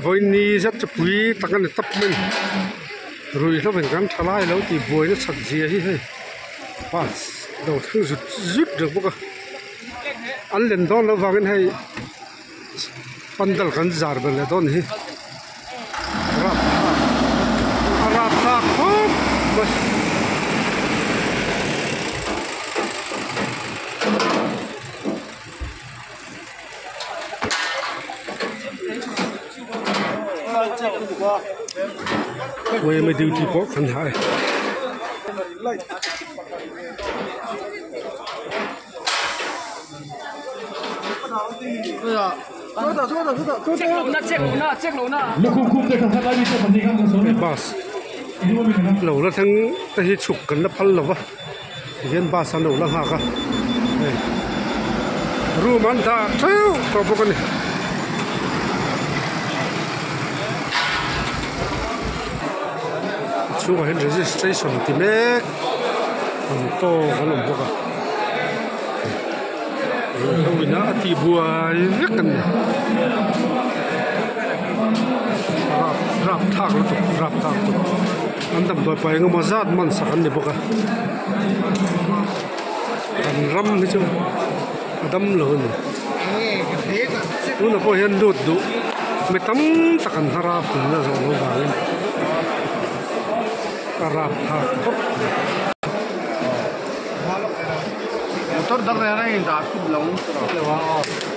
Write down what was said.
voi ni rất chụp quý tăng cái tập mình rồi nó phải gắn thà lai lâu thì voi nó sạch gì ấy và đầu thương rút được bốc anh lên đó nó vào cái này pandal kan jar bele don hi rap khop quay mới duty po kan hai bas lâu là thằng cái chụp cần là phal lâu hiện bas lâu là ha cả room anh ta theo có bao nhiêu chú phải registration thì mẹ còn to có làm bao cả đâu nó thì bùa rất cần rap thác anh tầm tuổi phải ngâm mazat man sắc anh đi bốc à anh ram hết chứ đâm lớn nó có hiện đốt đủ mấy tấm tắc anh harap cũng là rồi nó vào rap thác motor dar rehna है इंदा खूब लंग